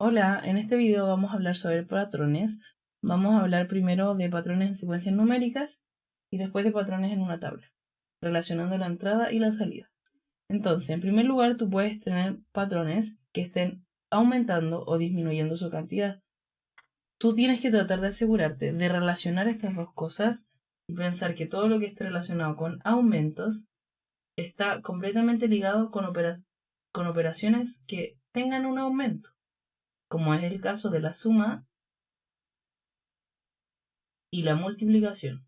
Hola, en este video vamos a hablar sobre patrones. Vamos a hablar primero de patrones en secuencias numéricas y después de patrones en una tabla, relacionando la entrada y la salida. Entonces, en primer lugar, tú puedes tener patrones que estén aumentando o disminuyendo su cantidad. Tú tienes que tratar de asegurarte de relacionar estas dos cosas y pensar que todo lo que esté relacionado con aumentos está completamente ligado con operaciones que tengan un aumento, como es el caso de la suma y la multiplicación.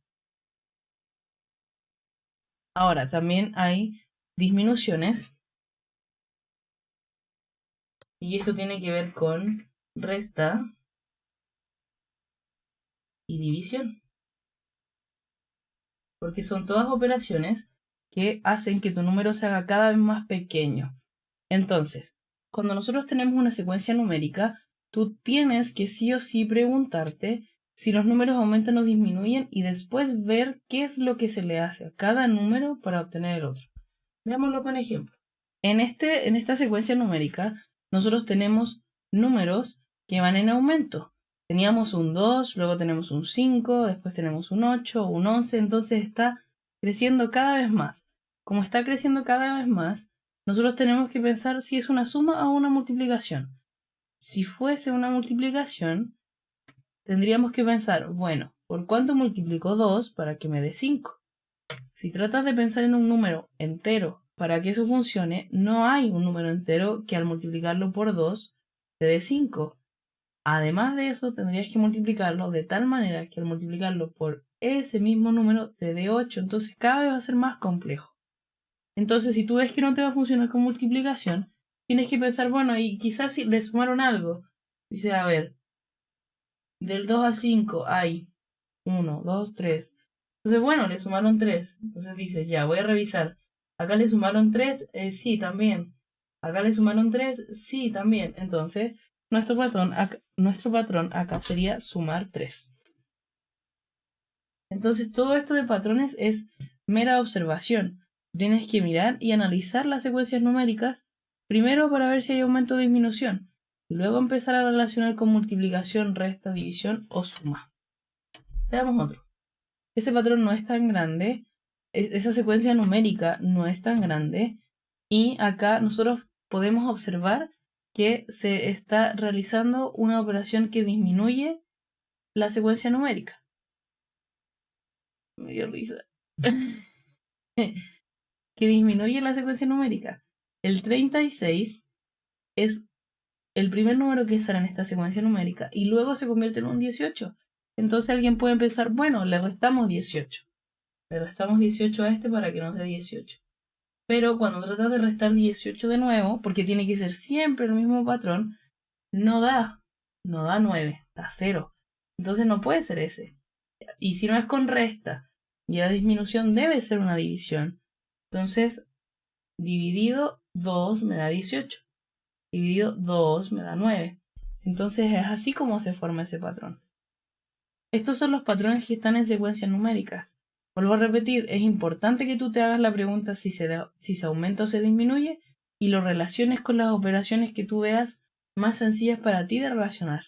Ahora, también hay disminuciones y esto tiene que ver con resta y división, porque son todas operaciones que hacen que tu número se haga cada vez más pequeño. Entonces, cuando nosotros tenemos una secuencia numérica, tú tienes que sí o sí preguntarte si los números aumentan o disminuyen y después ver qué es lo que se le hace a cada número para obtener el otro. Veámoslo con ejemplo. En esta secuencia numérica, nosotros tenemos números que van en aumento. Teníamos un 2, luego tenemos un 5, después tenemos un 8, un 11, entonces está creciendo cada vez más. Como está creciendo cada vez más, nosotros tenemos que pensar si es una suma o una multiplicación. Si fuese una multiplicación, tendríamos que pensar, bueno, ¿por cuánto multiplico 2 para que me dé 5? Si tratas de pensar en un número entero para que eso funcione, no hay un número entero que al multiplicarlo por 2 te dé 5. Además de eso, tendrías que multiplicarlo de tal manera que al multiplicarlo por ese mismo número te dé 8. Entonces cada vez va a ser más complejo. Entonces, si tú ves que no te va a funcionar con multiplicación, tienes que pensar, bueno, y quizás si le sumaron algo. Dice, a ver, del 2 a 5 hay 1, 2, 3. Entonces, bueno, le sumaron 3. Entonces dices, ya, voy a revisar. Acá le sumaron 3, sí, también. Acá le sumaron 3, sí, también. Entonces, nuestro patrón acá sería sumar 3. Entonces, todo esto de patrones es mera observación. Tienes que mirar y analizar las secuencias numéricas, primero para ver si hay aumento o disminución, y luego empezar a relacionar con multiplicación, resta, división o suma. Veamos otro. Ese patrón no es tan grande, esa secuencia numérica no es tan grande, y acá nosotros podemos observar que se está realizando una operación que disminuye la secuencia numérica. Me dio risa. Que disminuye la secuencia numérica. El 36 es el primer número que sale en esta secuencia numérica y luego se convierte en un 18. Entonces alguien puede pensar, bueno, le restamos 18. Le restamos 18 a este para que nos dé 18. Pero cuando tratas de restar 18 de nuevo, porque tiene que ser siempre el mismo patrón, no da 9, da 0. Entonces no puede ser ese. Y si no es con resta y la disminución debe ser una división, entonces dividido 2 me da 18. Dividido 2 me da 9. Entonces es así como se forma ese patrón. Estos son los patrones que están en secuencias numéricas. Vuelvo a repetir, es importante que tú te hagas la pregunta si se aumenta o se disminuye y lo relaciones con las operaciones que tú veas más sencillas para ti de relacionar.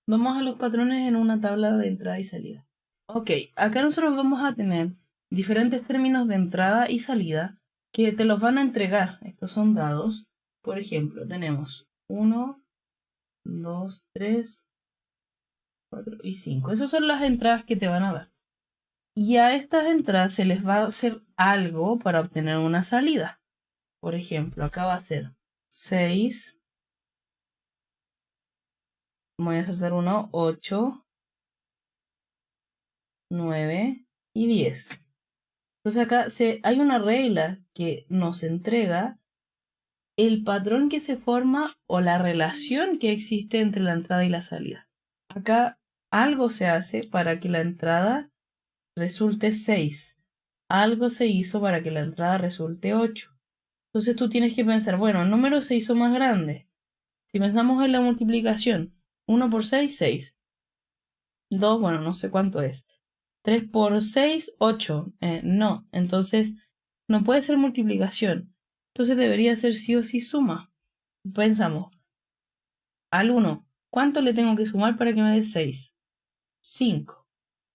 Vamos a los patrones en una tabla de entrada y salida. Ok, acá nosotros vamos a tener diferentes términos de entrada y salida que te los van a entregar. Estos son dados. Por ejemplo, tenemos 1, 2, 3, 4 y 5. Esas son las entradas que te van a dar. Y a estas entradas se les va a hacer algo para obtener una salida. Por ejemplo, acá va a ser 6. Voy a saltar 1, 8, 9 y 10. Entonces acá hay una regla que nos entrega el patrón que se forma o la relación que existe entre la entrada y la salida. Acá algo se hace para que la entrada resulte 6. Algo se hizo para que la entrada resulte 8. Entonces tú tienes que pensar, bueno, el número se hizo más grande. Si pensamos en la multiplicación, 1 por 6, 6. 2, bueno, no sé cuánto es. 3 por 6, 8. No, entonces no puede ser multiplicación. Entonces debería ser sí o sí suma. Pensamos, al 1, ¿cuánto le tengo que sumar para que me dé 6? 5.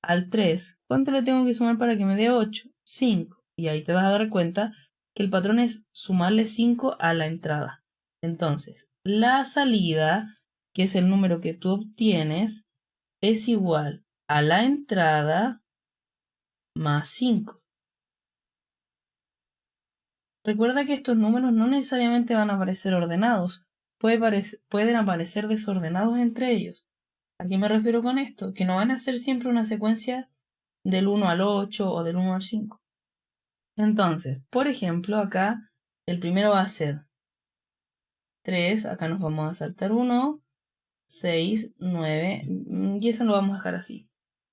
Al 3, ¿cuánto le tengo que sumar para que me dé 8? 5. Y ahí te vas a dar cuenta que el patrón es sumarle 5 a la entrada. Entonces, la salida, que es el número que tú obtienes, es igual a la entrada más 5. Recuerda que estos números no necesariamente van a aparecer ordenados, pueden aparecer desordenados entre ellos. ¿A qué me refiero con esto? Que no van a ser siempre una secuencia del 1 al 8 o del 1 al 5. Entonces, por ejemplo, acá el primero va a ser 3, acá nos vamos a saltar 1, 6, 9, y eso lo vamos a dejar así.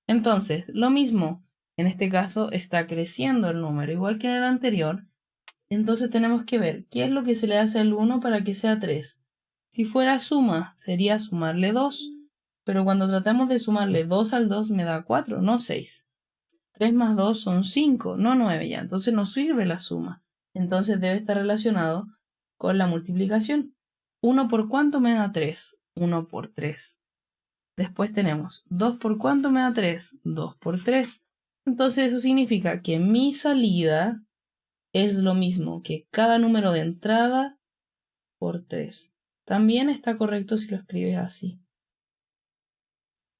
Entonces, lo mismo, en este caso está creciendo el número, igual que en el anterior. Entonces tenemos que ver qué es lo que se le hace al 1 para que sea 3. Si fuera suma, sería sumarle 2, pero cuando tratamos de sumarle 2 al 2 me da 4, no 6. 3 más 2 son 5, no 9 ya, entonces no sirve la suma. Entonces debe estar relacionado con la multiplicación. 1 por cuánto me da 3, 1 por 3. Después tenemos 2 por cuánto me da 3, 2 por 3. Entonces eso significa que mi salida es lo mismo que cada número de entrada por 3. También está correcto si lo escribes así.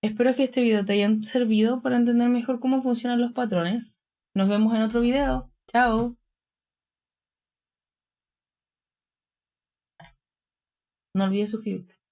Espero que este video te haya servido para entender mejor cómo funcionan los patrones. Nos vemos en otro video. Chao. No olvides suscribirte.